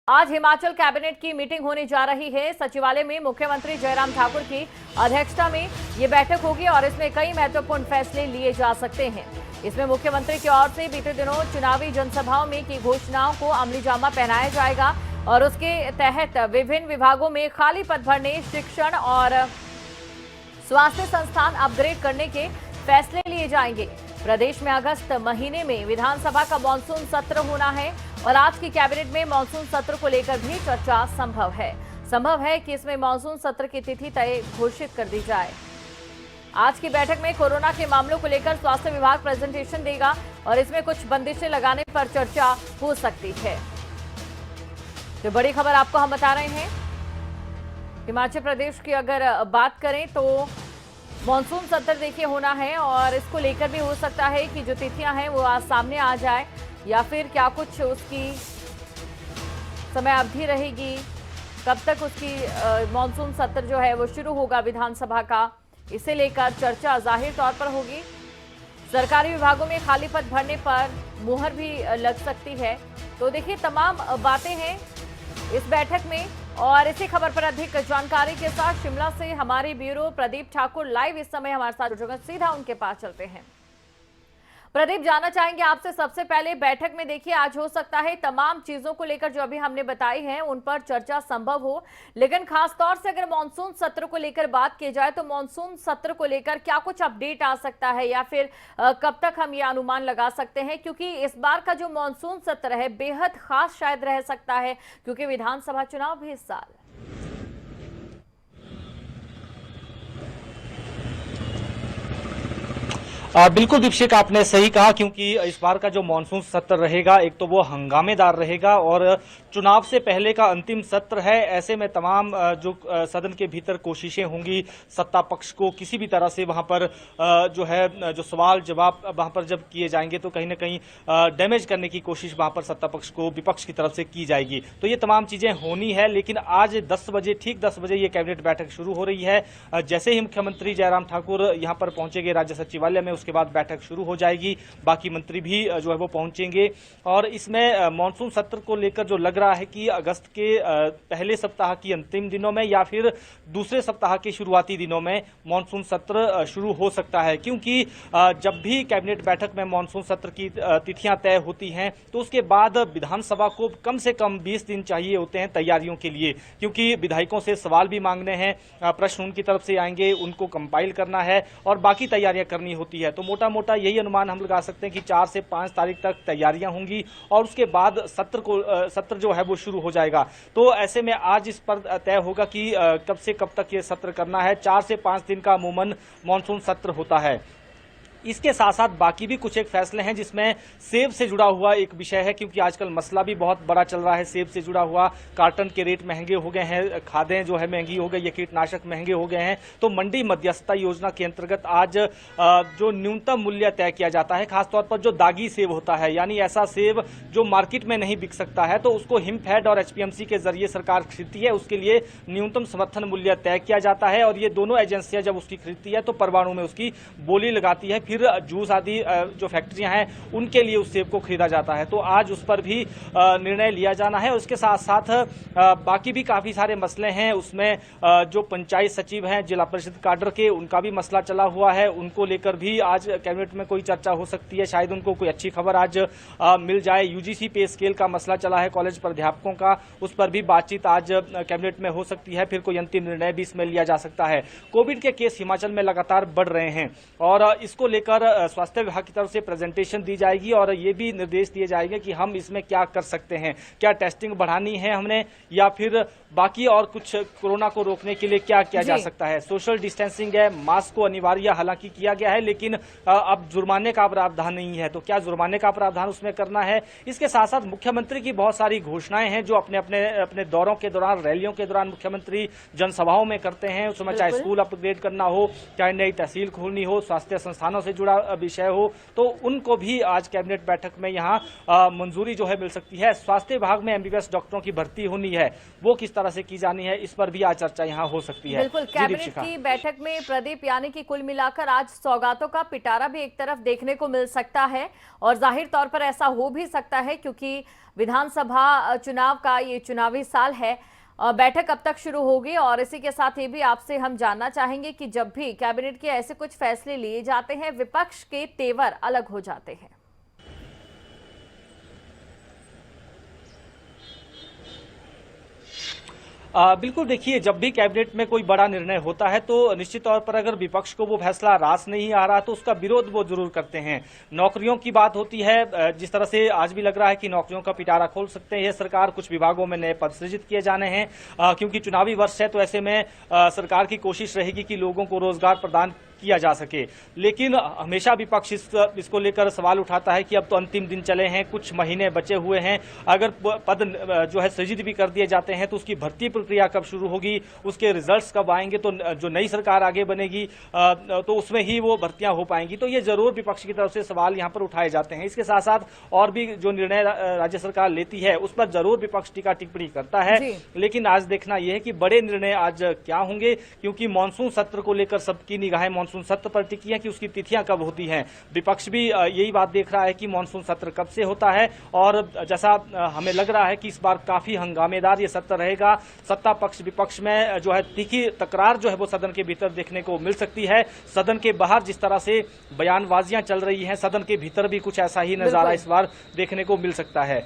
आज हिमाचल कैबिनेट की मीटिंग होने जा रही है। सचिवालय में मुख्यमंत्री जयराम ठाकुर की अध्यक्षता में ये बैठक होगी और इसमें कई महत्वपूर्ण फैसले लिए जा सकते हैं। इसमें मुख्यमंत्री की ओर से बीते दिनों चुनावी जनसभाओं में की घोषणाओं को अमलीजामा पहनाया जाएगा और उसके तहत विभिन्न विभागों में खाली पद भरने, शिक्षण और स्वास्थ्य संस्थान अपग्रेड करने के फैसले लिए जाएंगे। प्रदेश में अगस्त महीने में विधानसभा का मानसून सत्र होना है और आज की कैबिनेट में मानसून सत्र को लेकर भी चर्चा संभव है कि इसमें मानसून सत्र की तिथि तय घोषित कर दी जाए। आज की बैठक में कोरोना के मामलों को लेकर स्वास्थ्य विभाग प्रेजेंटेशन देगा और इसमें कुछ बंदिशें लगाने पर चर्चा हो सकती है। तो बड़ी खबर आपको हम बता रहे हैं। हिमाचल प्रदेश की अगर बात करें तो मानसून सत्र देखिए होना है और इसको लेकर भी हो सकता है कि जो तिथियां हैं वो आज सामने आ जाए या फिर क्या कुछ उसकी समय अवधि रहेगी, कब तक उसकी मानसून सत्र जो है वो शुरू होगा विधानसभा का, इसे लेकर चर्चा जाहिर तौर पर होगी। सरकारी विभागों में खाली पद भरने पर मुहर भी लग सकती है। तो देखिए तमाम बातें हैं इस बैठक में और इसी खबर पर अधिक जानकारी के साथ शिमला से हमारे ब्यूरो प्रदीप ठाकुर लाइव इस समय हमारे साथ जुड़ गए। सीधा उनके पास चलते हैं। प्रदीप, जानना चाहेंगे आपसे सबसे पहले, बैठक में देखिए आज हो सकता है तमाम चीजों को लेकर जो अभी हमने बताई है उन पर चर्चा संभव हो, लेकिन खास तौर से अगर मानसून सत्र को लेकर बात की जाए तो मानसून सत्र को लेकर क्या कुछ अपडेट आ सकता है या फिर कब तक हम ये अनुमान लगा सकते हैं? क्योंकि इस बार का जो मानसून सत्र है बेहद खास शायद रह सकता है क्योंकि विधानसभा चुनाव भी इस साल। बिल्कुल दीपशिक, आपने सही कहा क्योंकि इस बार का जो मानसून सत्र रहेगा एक तो वो हंगामेदार रहेगा और चुनाव से पहले का अंतिम सत्र है। ऐसे में तमाम जो सदन के भीतर कोशिशें होंगी सत्ता पक्ष को किसी भी तरह से वहां पर जो है जो सवाल जवाब वहां पर जब किए जाएंगे तो कहीं ना कहीं डैमेज करने की कोशिश वहां पर सत्ता पक्ष को विपक्ष की तरफ से की जाएगी। तो ये तमाम चीजें होनी है, लेकिन आज 10 बजे ठीक 10 बजे ये कैबिनेट बैठक शुरू हो रही है। जैसे ही मुख्यमंत्री जयराम ठाकुर यहां पर पहुंचेंगे राज्य सचिवालय में, उसके बाद बैठक शुरू हो जाएगी। बाकी मंत्री भी जो है वो पहुंचेंगे और इसमें मानसून सत्र को लेकर जो लग रहा है कि अगस्त के पहले सप्ताह की अंतिम दिनों में या फिर दूसरे सप्ताह के शुरुआती दिनों में मानसून सत्र शुरू हो सकता है, क्योंकि जब भी कैबिनेट बैठक में मानसून सत्र की तिथियां तय होती हैं तो उसके बाद विधानसभा को कम से कम 20 दिन चाहिए होते हैं तैयारियों के लिए, क्योंकि विधायकों से सवाल भी मांगने हैं, प्रश्न उनकी तरफ से आएंगे, उनको कंपाइल करना है और बाकी तैयारियां करनी होती है। तो मोटा मोटा यही अनुमान हम लगा सकते हैं कि 4 से 5 तारीख तक तैयारियां होंगी और उसके बाद सत्र जो है वो शुरू हो जाएगा। तो ऐसे में आज इस पर तय होगा कि कब से कब तक ये सत्र करना है। 4 से 5 दिन का अमूमन मानसून सत्र होता है। इसके साथ साथ बाकी भी कुछ एक फैसले हैं जिसमें सेब से जुड़ा हुआ एक विषय है, क्योंकि आजकल मसला भी बहुत बड़ा चल रहा है सेब से जुड़ा हुआ। कार्टन के रेट महंगे हो गए हैं, खादें जो है महंगी हो गई, ये कीटनाशक महंगे हो गए हैं। तो मंडी मध्यस्थता योजना के अंतर्गत आज जो न्यूनतम मूल्य तय किया जाता है, खासतौर पर जो दागी सेब होता है, यानी ऐसा सेब जो मार्केट में नहीं बिक सकता है, तो उसको हिमफेड और एचपीएमसी के जरिए सरकार खरीदती है। उसके लिए न्यूनतम समर्थन मूल्य तय किया जाता है और ये दोनों एजेंसियां जब उसकी खरीदती है तो परवाणु में उसकी बोली लगाती है। फिर जूस आदि जो फैक्ट्रियां हैं उनके लिए उस सेब को खरीदा जाता है। तो आज उस पर भी निर्णय लिया जाना है। उसके साथ साथ बाकी भी काफी सारे मसले हैं। उसमें जो पंचायत सचिव हैं जिला परिषद काडर के, उनका भी मसला चला हुआ है, उनको लेकर भी आज कैबिनेट में कोई चर्चा हो सकती है। शायद उनको कोई अच्छी खबर आज मिल जाए। यूजीसी पे स्केल का मसला चला है कॉलेज प्राध्यापकों का, उस पर भी बातचीत आज कैबिनेट में हो सकती है। फिर कोई अंतिम निर्णय भी इसमें लिया जा सकता है। कोविड के केस हिमाचल में लगातार बढ़ रहे हैं और इसको लेकर स्वास्थ्य विभाग की तरफ से प्रेजेंटेशन दी जाएगी और ये भी निर्देश दिए जाएंगे कि हम इसमें क्या कर सकते हैं, क्या टेस्टिंग बढ़ानी है हमने या फिर बाकी और कुछ कोरोना को रोकने के लिए क्या किया जा सकता है। सोशल डिस्टेंसिंग है, मास्क को अनिवार्य हालांकि किया गया है, लेकिन अब जुर्माने का प्रावधान नहीं है, तो क्या जुर्माने का प्रावधान उसमें करना है। इसके साथ साथ मुख्यमंत्री की बहुत सारी घोषणाएं हैं जो अपने दौरों के दौरान, रैलियों के दौरान मुख्यमंत्री जनसभाओं में करते हैं। उसमें चाहे स्कूल अपग्रेड करना हो, चाहे नई तहसील खोलनी हो, स्वास्थ्य संस्थानों से जुड़ा विषय हो, तो उनको भी आज कैबिनेट बैठक में यहाँ मंजूरी जो है मिल सकती है। स्वास्थ्य विभाग में एमबीबीएस डॉक्टरों की भर्ती होनी है, वो किस तरह से की जानी है, इस पर भी आज चर्चा यहाँ हो सकती है। बिल्कुल, कैबिनेट की बैठक में प्रदीप, यानी कि कुल मिलाकर आज सौगातों का पिटारा भी एक तरफ देखने को मिल सकता है, और जाहिर तौर पर ऐसा हो भी सकता है क्योंकि विधानसभा चुनाव का ये चुनावी साल है। बैठक कब तक शुरू होगी, और इसी के साथ ये भी आपसे हम जानना चाहेंगे कि जब भी कैबिनेट के ऐसे कुछ फैसले लिए जाते हैं, विपक्ष के तेवर अलग हो जाते हैं। बिल्कुल, देखिए, जब भी कैबिनेट में कोई बड़ा निर्णय होता है तो निश्चित तौर पर अगर विपक्ष को वो फैसला रास नहीं आ रहा तो उसका विरोध वो जरूर करते हैं। नौकरियों की बात होती है, जिस तरह से आज भी लग रहा है कि नौकरियों का पिटारा खोल सकते हैं ये सरकार, कुछ विभागों में नए पद सृजित किए जाने हैं, क्योंकि चुनावी वर्ष है, तो ऐसे में सरकार की कोशिश रहेगी कि लोगों को रोजगार प्रदान किया जा सके। लेकिन हमेशा विपक्ष इसको लेकर सवाल उठाता है कि अब तो अंतिम दिन चले हैं, कुछ महीने बचे हुए हैं, अगर पद जो है सृजित भी कर दिए जाते हैं तो उसकी भर्ती प्रक्रिया कब शुरू होगी, उसके रिजल्ट्स कब आएंगे, तो जो नई सरकार आगे बनेगी तो उसमें ही वो भर्तियां हो पाएंगी। तो ये जरूर विपक्ष की तरफ से सवाल यहाँ पर उठाए जाते हैं। इसके साथ साथ और भी जो निर्णय राज्य सरकार लेती है उस पर जरूर विपक्ष टीका टिप्पणी करता है, लेकिन आज देखना यह है कि बड़े निर्णय आज क्या होंगे, क्योंकि मानसून सत्र को लेकर सबकी निगाहें मानसून सत्र पर टिकी है कि उसकी तिथियां कब होती हैं। विपक्ष भी यही बात देख रहा है कि मानसून सत्र कब से होता है, और जैसा हमें लग रहा है कि इस बार काफी हंगामेदार ये सत्र रहेगा। सत्ता पक्ष विपक्ष में जो है तीखी तकरार जो है वो सदन के भीतर देखने को मिल सकती है। सदन के बाहर जिस तरह से बयानबाजियां चल रही हैं, सदन के भीतर भी कुछ ऐसा ही नजारा इस बार देखने को मिल सकता है।